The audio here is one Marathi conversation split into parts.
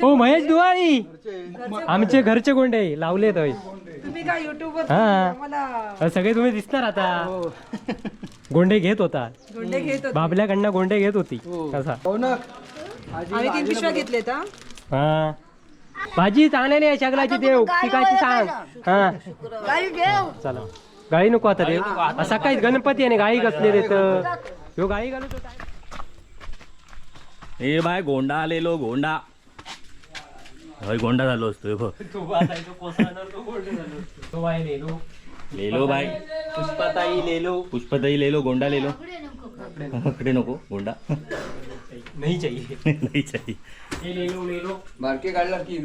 हो महेश दुवारी आमचे घरचे गोंडे लावलेत होय. तुम्ही काय युट्यूबवर हा सगळे तुम्ही दिसणार आता. गोंडे घेत होता, गोंडे घेत होते. बाबल्याकडनं गोंडे घेत होती कसा. आम्ही 3 पिशव्या घेतलेत हा. हा भाजी चांगली आहे शगलाची देव पिकाची सांग. हा चला गाई नको आता देव सकाळी गणपती आणि गाई कसले देत ह्यो गाई घालत होता. ए बाय गोंडा आलेलो गोंडा. होय गोंडा झालो असतो बघ. लेलो भाई पुष्पताई लेलो गोंडा लेलो. अकडे नको गोंडा नाही चाहिए नाही चाहिए. लेलो बारके काढला की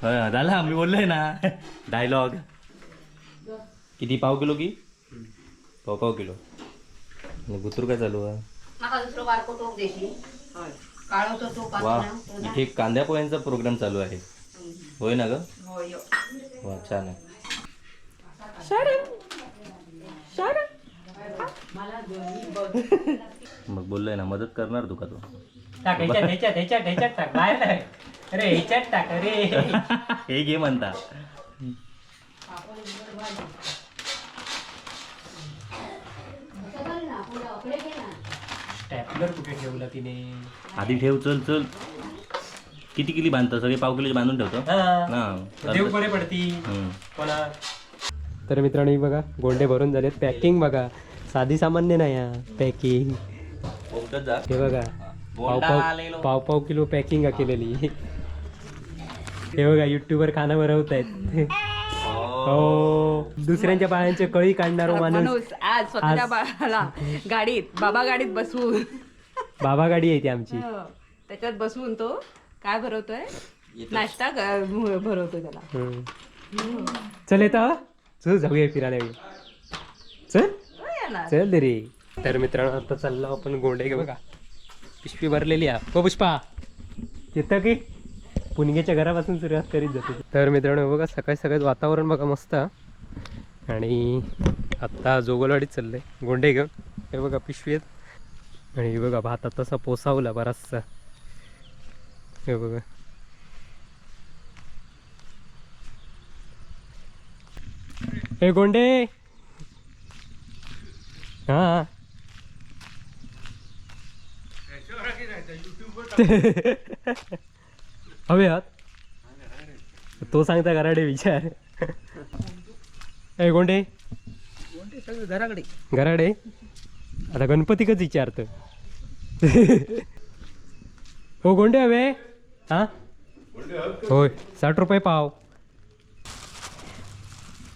होय झाला मी बोललोय ना डायलॉग. किती पाव किलो की पाव किलो. गुतूर काय चालू आहे. वा इथे कांद्या पोह्यांचा प्रोग्राम चालू आहे होय ना ग. वा छान आहे. मग बोललोय ना मदत करणार तू का तो. टाक ह्याच्यात टाक बाहेर टाक. अरे ह्याच्यात टाक अरे हे घे म्हणता. स्टॅपलर कुठे ठेवला तिने. आधी ठेव चल चल. किती किली बांधतो सगळे पाव किलो बांधून ठेवतो ना देव बरे पडती. हम्म. तर मित्रांनो बघा गोंडे भरून झालेत. पॅकिंग बघा साधी सामान्य नाही हा पॅकिंग. हे बघा पाव किलो पॅकिंग केलेली. हे बघा युट्यूबवर खाना बनवत आहेत. हो दुसऱ्यांच्या बाळांचे कळी काढणारो माणूस आज स्वतःच्या बाळाला गाडीत बाबा गाडीत बसवून बाबा गाडी आहे ती आमची. त्याच्यात बसवून तो काय भरवतोय नाश्ता भरवतोय त्याला. चल येतं चल जाऊया फिरायला. चल चल दे रे. तर मित्रांनो आता चाललो आपण गोंडे घे. बघा पिशवी भरलेली आहे. हो पुष्पा येतं की पुणगेच्या घरापासून सुरुवात करीत जातो. तर मित्रांनो बघा सकाळी सकाळी वातावरण बघा मस्त. आणि आत्ता जोगलवाडीत चाललंय गोंडे घेऊन. हे बघा पिशवी आहेत आणि बघा भात तसा पोसावला बराचसा. हे बघा हे गोंडे हा हवे आहात तो सांगता घराडे विचार. ए गोंडे घराकडे घराडे आता गणपती कच विचारत. हो गोंडे हवे हा होय 60 रुपये पाव.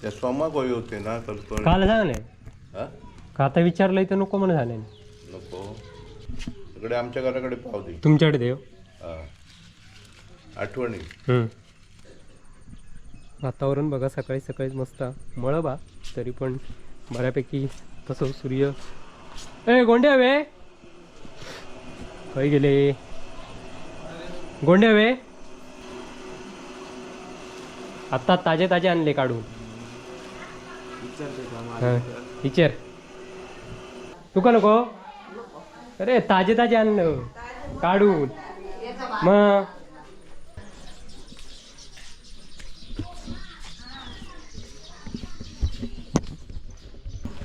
त्या सोमा गोळी होते ना काल झाले हा का आता विचारलंय तर नको म्हणून झाले. नको इकडे आमच्या घराकडे पाव दे. तुमच्याकडे देव हा आठवणी. वातावरण बघा सकाळी सकाळीच मस्त मळबा तरी पण बऱ्यापैकी तसं सूर्य. ए गोंडे हवे काही गेले गोंडे हवे आत्ता ताजे ताजे आणले काढून. विचार तू का नको. अरे ताजे ताजे आणलं काढून मग.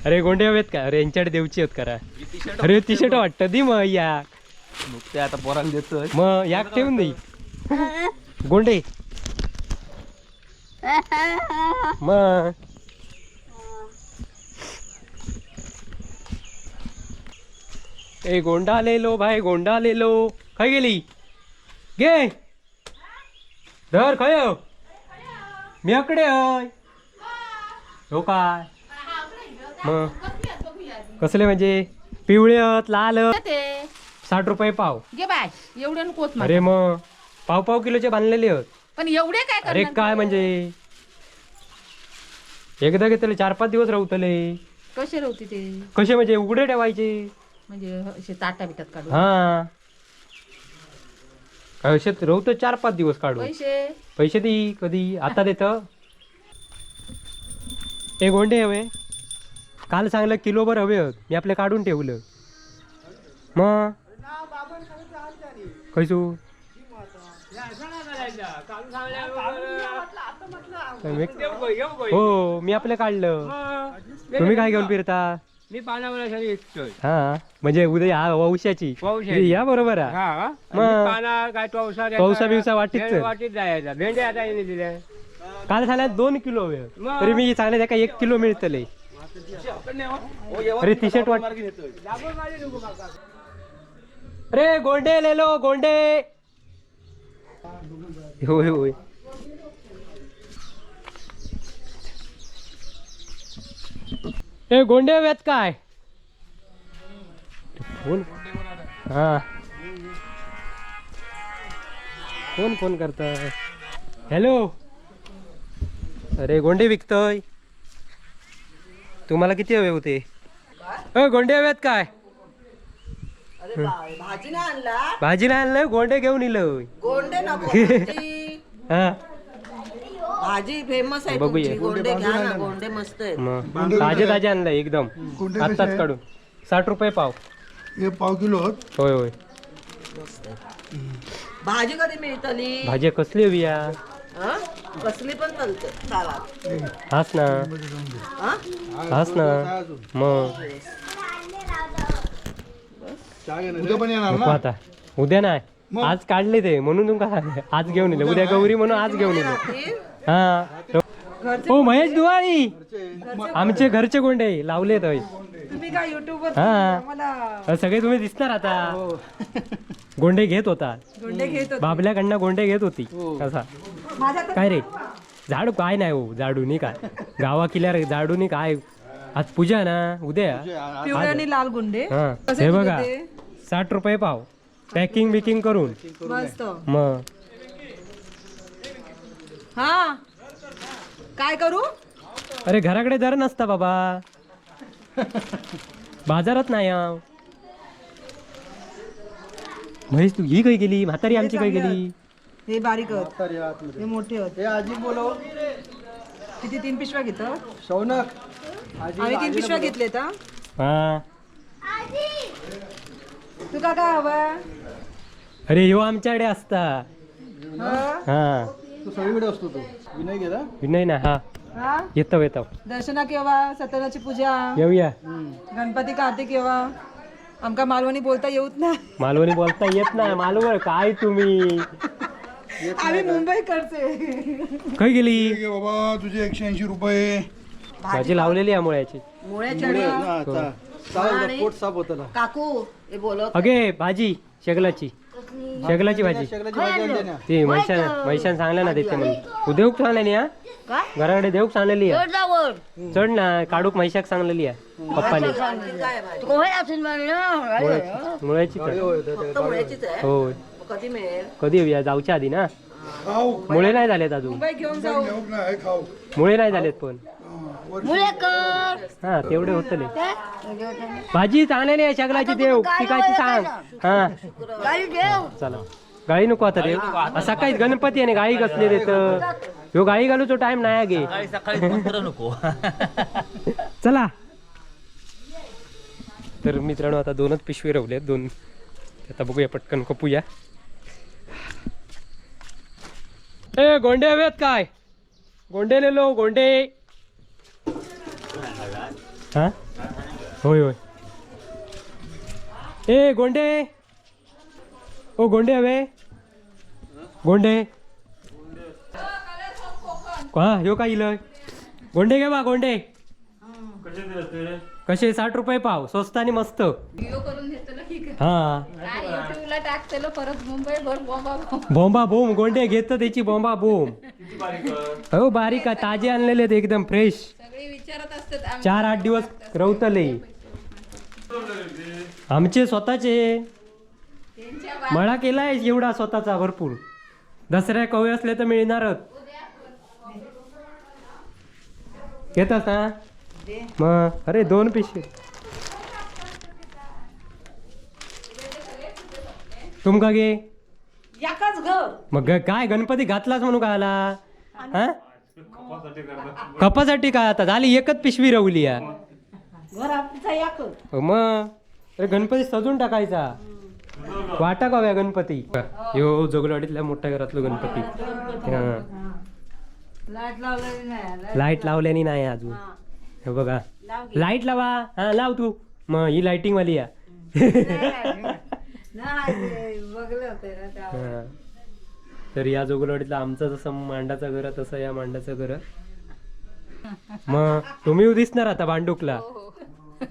अरे गोंडे हवेत का. अरे यांच्याकडे देवची आहेत करा. अरे टी शर्ट वाटतं दे मग या ते आता पोरांना देतोय. मग याक ठेवून दे गोंडे मग. ए गोंडा ले लो भाई गोंडा ले लो. खाय गेली गे धर खय मी अकडे हय हो काय. मग कसले म्हणजे पिवळे आहेत लाल आहेत 60 रुपये पाव. घे बाय एवढे नकोच. अरे मग पाव किलोचे बांधलेले आहेत. पण एवढे काय अरे काय म्हणजे एकदा घेतले 4-5 दिवस राहतले. कसे राहते ते कसे म्हणजे उघडे ठेवायचे म्हणजे असे ताटा बिटात काढून. हा असे राहत 4-5 दिवस काढून. पैसे दे कधी आता देत. हे गोंडे हवे काल सांगलं किलोभर हवे होत मी आपले काढून ठेवलं. मग कैसू हो मी आपलं काढलं. तुम्ही काय घेऊन फिरता? मी पानावर इच्छोय हा म्हणजे उद्या हा वंशाची वंशाची. या बरोबर आहे. हा मग पाना काय पावसा बिवसा वाटीत चल. वाटीत जायचा भेंड्या आता येणे दिल्या काल झाल्या 2 किलो वेळ मग. तरी मी चांगले का 1 किलो मिळतले. अरे टी शर्ट वाट अरे गोंडे लेलो गोंडे. होय होय ए गोंडे हव्यात काय? फोन हा फोन करताय. हॅलो अरे गोंडे विकतोय. तुम्हाला किती हवे होते? गोंडे हव्यात काय? भाजी नाही आणला भाजी नाही आणलं गोंडे घेऊन इलं. गोंडे नको हा भाजी फेमस आहे बघूया. तुमची. गोंडे घ्या ना गोंडे मस्त आहेत. मग ताजे आणलंय एकदम आत्ताच काढून. 60 रुपये पाव. हे पाव किलो होय होय. भाजी कधी मिळतली? भाजी कसली हवी या? हं? कसली पण चालते चाला. हाच ना हं? हाच ना मग उद्या पण येणार नको आता. उद्या नाही आज काढले ते म्हणून तुमका आज घेऊन येले. उद्या गौरी म्हणून आज घेऊन येले. हा हो महेश दुवाळी आमचे घरचे गोंडे लावले तर. तुम्ही काय युट्यूब वर हा मला सगळे तुम्ही दिसणार आता. गोंडे घेत होता गोंडे घेत होते. बाबल्याकडनं गोंडे घेत होती. कसा माझ्या काय रे झाडू काय नाही हो झाडूनी काय गावा किल्ल्यावर झाडूनी काय. आज पूजा ना उद्या. पिवळे आणि लाल गुंडे हा कसे हे दिले बघा ते? 60 रुपये पाव. पॅकिंग बिकिंग करून मस्त. मग हा काय करू? अरे घराकडे दर नसता बाबा. बाजारात नाही आव. महेश तू ही काही गेली म्हातारी आमची काही गेली. हे बारीक आहेत हे मोठे आहेत. हे आजी बोलव किती 3 पिशव्या घेतो? शौनक आम्ही 3 पिशव्या घेतलेत. हा तुका काय हवं? अरे ह्यो आमच्याकडे असता. हं? हा तू सगळीकडे असतो तो विनय गेला विनय ना हा हा? येतो दर्शना केव्हा? सत्यनारायणची पूजा, येऊया. गणपती कार्तिक केव्हा? आमका मालवणी बोलता येऊत ना. मालवणी बोलता येत नाही. मालवण काय तुम्ही आम्ही मुंबई करते. काही गेली घे बाबा तुझे 180 रुपये. भाजी लावलेली आहे मुळ्याची. मुळ्याची आणि पोट साफ होतं ना काकू हे बोलत अगे भाजी शेगलाची भाजी शेगलाची भाजी आणली ना ती मैशान सांगल्या ना त्याच्या म्हणजे देऊक सांगलेली हा घराकडे देऊक सांगलेली आहे. चढ ना काढूक मैशाक सांगलेली आहे पप्पाने. मुळ्याची चढ. फक्त मुळ्याचीच आहे. होय कधी मिळेल? कधी येऊया जाऊच्या आधी ना. खाऊ मुळे नाही झालेत अजून. मुंबई घेऊन जाऊ. घेऊ नाही खाऊ. मुळे नाही झालेत पण हा तेवढे होतले. भाजी चांगलेली आहे शगलाची देव ती काय ती सांग. हा चला गाळी नको आता देव. सकाळी गणपती आहे गाळी कसले देत ह्यो गाळी घालूचो टाइम नाही गे. नको चला तर मित्रांनो आता 2च पिशवी रवले 2. आता बघूया पटकन कपूया. ए गोंडे हवेत काय? गोंडे लेलो गोंडे. हा होय होय. ए गोंडे ओ गोंडे हवे गोंडे. हा ह्यो काय इलय गोंडे घे बा गोंडे. कसे 60 रुपये पाव स्वस्त आणि मस्त. हा युट्यूबला टाकतेलो परत मुंबई भर बॉम्बा बोंबा बोम गोंडे घेत त्याची बोंबा बोम. हो बारीक आहे ताजे आणलेले आहेत एकदम फ्रेश. सगळे विचारत असतात 4-8 दिवस रवतले आमचे स्वतःचे. मळा केलाय एवढा स्वतःचा भरपूर. दसऱ्या कवे असले तर मिळणारच. घेतात ना मग. अरे 2 पिशवी तुमका घे. याकाच घर मग काय गणपती घातलाच म्हणून काय आला हा? कपासाठी काय आता झाली 1च पिशवी रवली या. घर आमचा याकच. मग अरे गणपती सजून टाकायचा. वाटा गाव्या गणपती यो जोगलवाडीतल्या मोठ्या घरातलो गणपती हा. लाईट लावल्यानी नाही अजून हे बघा लाईट लावा हा लाव तू मग ही लाइटिंग वाली या हा. तर या जोगलवाडीतला आमचा जसं मांडाचा घर आहे, तसं या मांडाचं घर आहे. मग तुम्ही दिसणार आता भांडुकला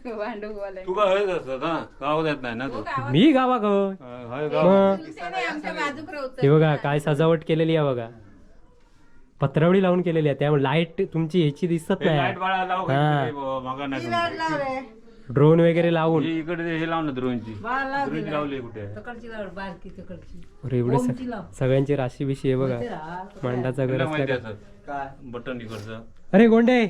भांडूकवाले तू काय असत ना गावात येत नाही ना तू मी गावा ग हाय गाव मग आमच्या बाजूक हे बघा काय सजावट केलेली आहे बघा पत्रावळी लावून केलेली आहे त्यामुळे लाईट तुमची ह्याची दिसत लाईट नाही बाळा लाव हा. काहीतरी बाबा, मागा नाही जमत. ड्रोन वगैरे लावून हे इकडे हे लाव ना द्रोणची द्रोण लावली कुठे अरे एवढे सगळ्यांची राशी बिशी आहे बघा मांडाचा घर तुला माहिती असल्या असत बटन इकडचं अरे गोंडे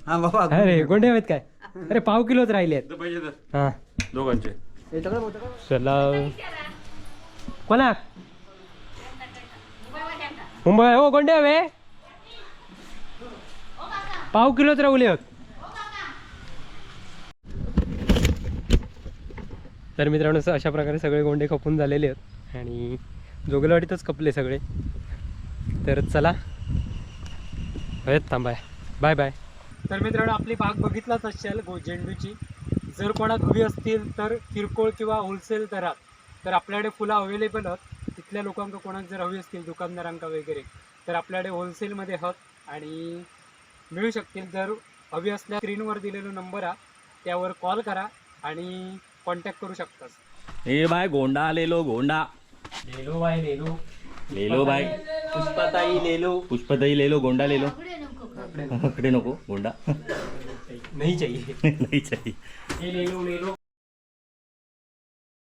हा बाबा अरे गोंडे आहेत काय अरे पाव किलोच राहिले आहेत तर पाहिजे तर हा दोघांचे याच्याकडे मोठं का? चला कोणा मुंबई हो गोंडे हवे पाव किलोच राहुले तर मित्रांनो अशा प्रकारे सगळे गोंडे खपून झालेले आहेत आणि जोगलवाडीतच खपले सगळे. तर चला थांबाय बाय बाय. तर मित्रांनो आपली बाग बघितलाच असेल झेंडूची. जर कोणात हवी असतील तर किरकोळ किंवा होलसेल दरात तर आपल्याकडे फुलं अवेलेबल आहेत. तिथल्या लोकांना कोणाक जर हवी असतील दुकानदारांका वगैरे तर आपल्याकडे होलसेलमध्ये आहेत आणि मिळू शकतील. जर हवी असल्या स्क्रीनवर दिलेला नंबर आहे त्यावर कॉल करा आणि कॉन्टॅक्ट करू शकतास. ए भाई गोंडा लेलो गोंडा लेलो बाय लेलो लेलो भाई पुष्पाताई लेलो पुष्पताई लेलो गोंडा लेलो अकडे नको गोंडा नहीं चाहिए नाही चाहिए ये लेलो लेलो